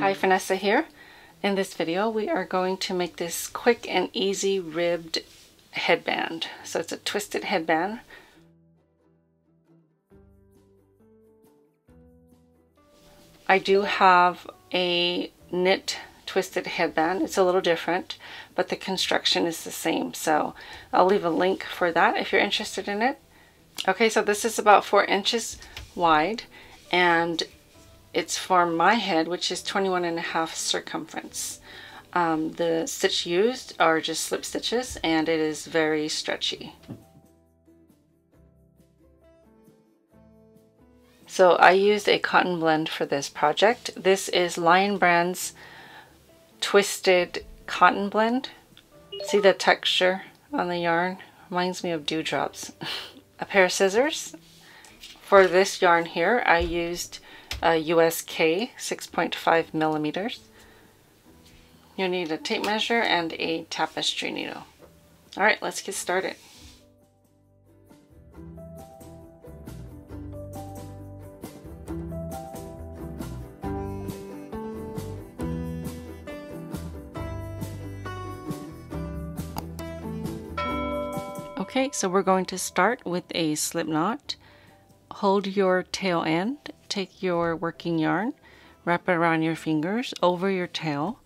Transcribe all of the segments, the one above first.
Hi, Phanessa here. In this video we are going to make this quick and easy ribbed headband. So it's a twisted headband. I do have a knit twisted headband. It's a little different, but the construction is the same. So I'll leave a link for that if you're interested in it. Okay, so this is about 4 inches wide, and it's for my head, which is 21.5 circumference. The stitch used are just slip stitches, and it is very stretchy. So I used a cotton blend for this project. This is Lion Brand's twisted cotton blend. See the texture on the yarn? Reminds me of dewdrops. A pair of scissors. For this yarn here, I used USK 6.5 millimeters. You'll need a tape measure and a tapestry needle. Alright, let's get started. Okay, so we're going to start with a slip knot. Hold your tail end, take your working yarn, wrap it around your fingers over your tail,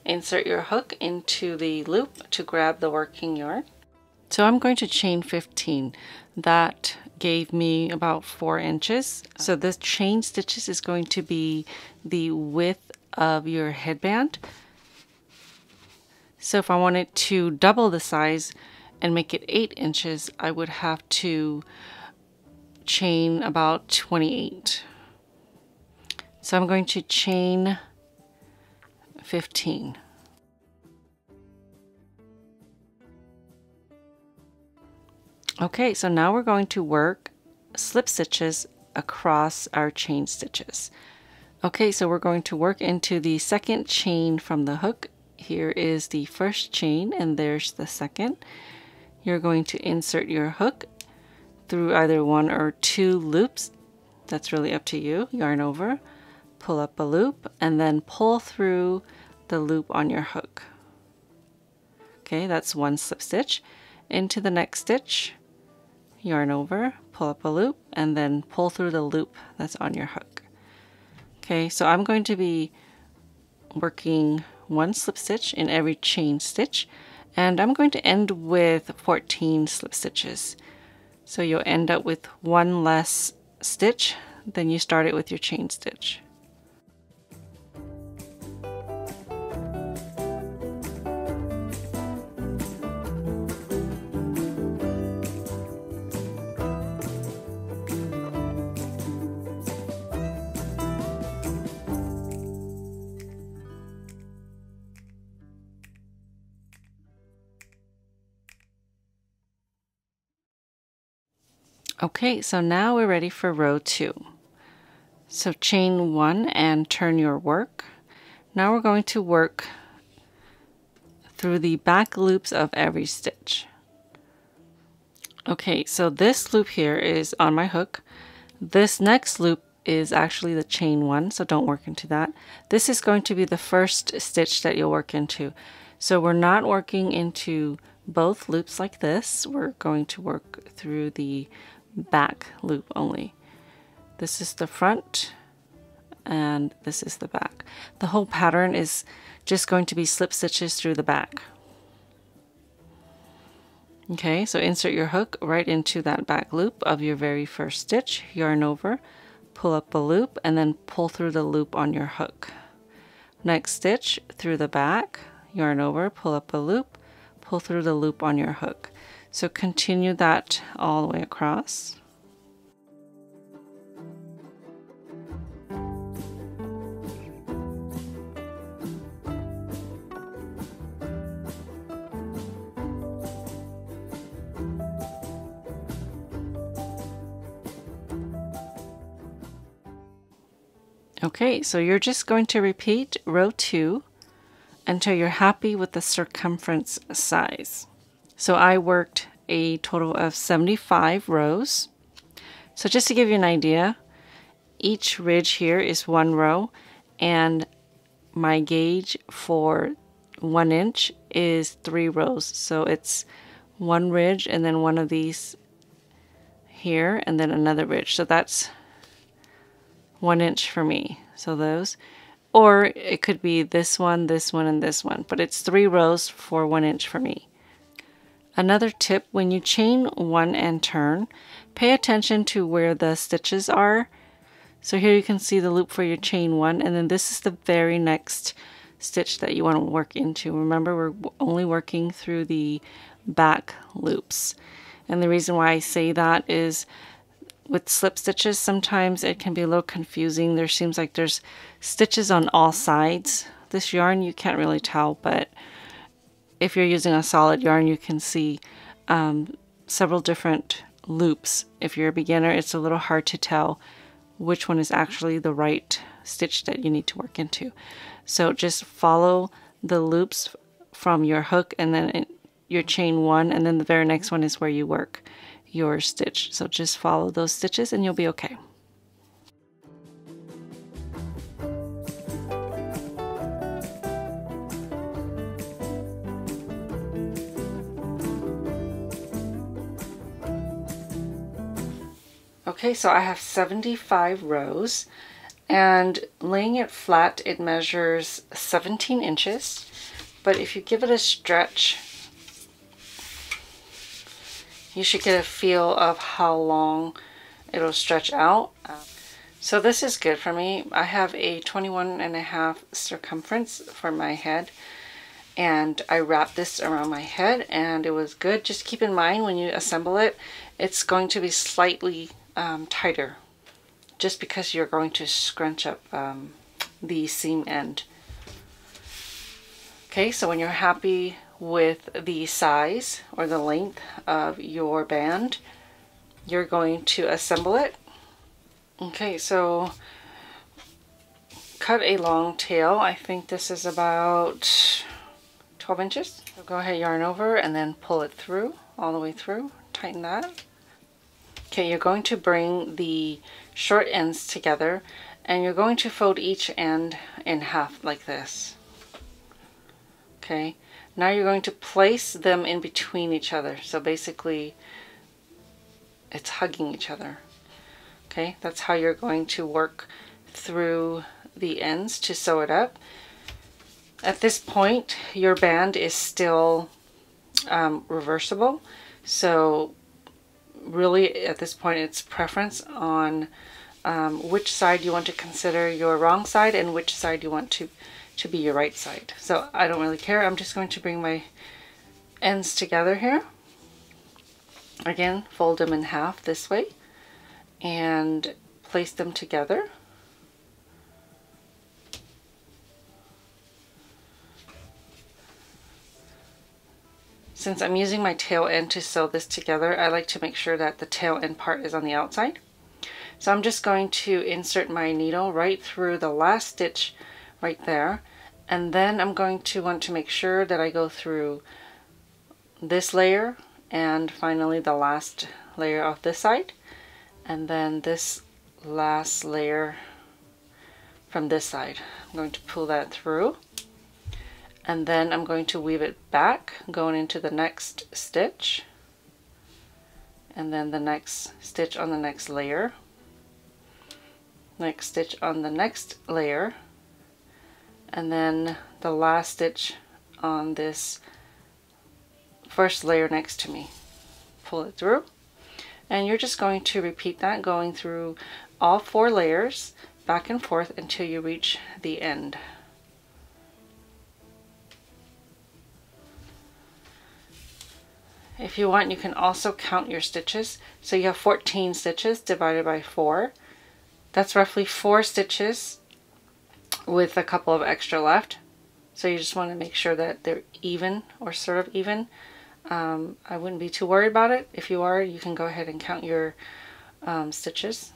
insert your hook into the loop to grab the working yarn. So I'm going to chain 15. That gave me about 4 inches. So this chain stitches is going to be the width of your headband. So if I wanted to double the size and make it 8 inches, I would have to chain about 28. So I'm going to chain 15. Okay, so now we're going to work slip stitches across our chain stitches. Okay, so we're going to work into the second chain from the hook. Here is the first chain and there's the second. You're going to insert your hook through either 1 or 2 loops. That's really up to you. Yarn over, pull up a loop, and then pull through the loop on your hook. Okay, that's 1 slip stitch. Into the next stitch, yarn over, pull up a loop, and then pull through the loop that's on your hook. Okay, so I'm going to be working 1 slip stitch in every chain stitch, and I'm going to end with 14 slip stitches. So you'll end up with 1 less stitch than you started with your chain stitch. Okay, so now we're ready for row 2. So chain 1 and turn your work. Now we're going to work through the back loops of every stitch. Okay, so this loop here is on my hook. This next loop is actually the chain 1, so don't work into that. This is going to be the first stitch that you'll work into. So we're not working into both loops like this. We're going to work through the back loop only. This is the front and this is the back. The whole pattern is just going to be slip stitches through the back. Okay, so insert your hook right into that back loop of your very first stitch, yarn over, pull up a loop, and then pull through the loop on your hook. Next stitch through the back, yarn over, pull up a loop, pull through the loop on your hook. So continue that all the way across. Okay, so you're just going to repeat row 2 until you're happy with the circumference size. So I worked a total of 75 rows. So just to give you an idea, each ridge here is 1 row, and my gauge for 1 inch is 3 rows. So it's one ridge and then one of these here and then another ridge. So that's 1 inch for me. So those, or it could be this one, and this one, but it's 3 rows for 1 inch for me. Another tip, when you chain one and turn, pay attention to where the stitches are. So here you can see the loop for your chain one, and then this is the very next stitch that you want to work into. Remember, we're only working through the back loops. And the reason why I say that is with slip stitches, sometimes it can be a little confusing. There seems like there's stitches on all sides. This yarn, you can't really tell, but if you're using a solid yarn, you can see several different loops. If you're a beginner, it's a little hard to tell which one is actually the right stitch that you need to work into. So just follow the loops from your hook and then your chain one, and then the very next one is where you work your stitch. So just follow those stitches and you'll be okay. Okay, so I have 75 rows, and laying it flat, it measures 17 inches. But if you give it a stretch, you should get a feel of how long it'll stretch out. So this is good for me. I have a 21.5 circumference for my head, and I wrapped this around my head and it was good. Just keep in mind when you assemble it, it's going to be slightly tighter, just because you're going to scrunch up the seam end. Okay, so when you're happy with the size or the length of your band, you're going to assemble it. Okay, so cut a long tail. I think this is about 12 inches. So go ahead, yarn over and then pull it through, all the way through, tighten that. Okay, you're going to bring the short ends together and you're going to fold each end in half like this. Okay, now you're going to place them in between each other. So basically it's hugging each other. Okay, that's how you're going to work through the ends to sew it up. At this point, your band is still reversible. So really at this point it's preference on which side you want to consider your wrong side and which side you want to be your right side. So I don't really care. I'm just going to bring my ends together here. Again, fold them in half this way and place them together. Since I'm using my tail end to sew this together, I like to make sure that the tail end part is on the outside. So I'm just going to insert my needle right through the last stitch right there, and then I'm going to want to make sure that I go through this layer and finally the last layer of this side, and then this last layer from this side. I'm going to pull that through. And then I'm going to weave it back, going into the next stitch, and then the next stitch on the next layer, next stitch on the next layer, and then the last stitch on this first layer next to me. Pull it through, and you're just going to repeat that, going through all 4 layers back and forth until you reach the end. If you want, you can also count your stitches. So you have 14 stitches divided by 4. That's roughly 4 stitches with a couple of extra left. So you just want to make sure that they're even or sort of even. I wouldn't be too worried about it. If you are, you can go ahead and count your stitches.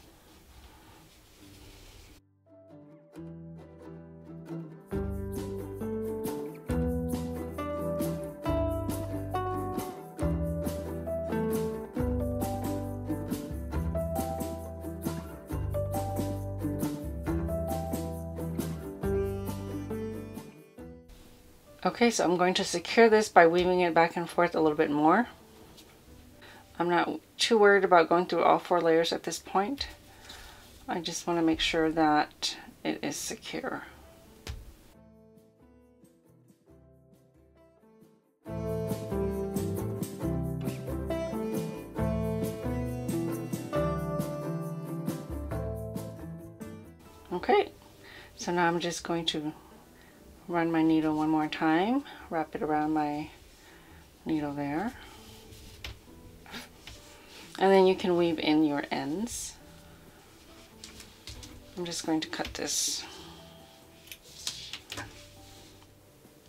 Okay, so I'm going to secure this by weaving it back and forth a little bit more. I'm not too worried about going through all 4 layers at this point. I just want to make sure that it is secure. Okay, so now I'm just going to run my needle one more time, wrap it around my needle there. And then you can weave in your ends. I'm just going to cut this.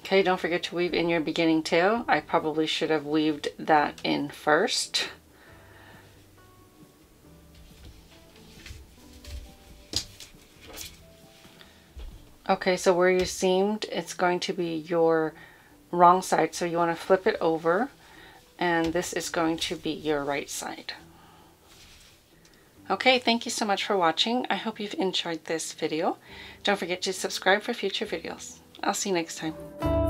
Okay, don't forget to weave in your beginning tail. I probably should have weaved that in first. Okay, so where you seamed, it's going to be your wrong side, so you want to flip it over, and this is going to be your right side. Okay, thank you so much for watching. I hope you've enjoyed this video. Don't forget to subscribe for future videos. I'll see you next time.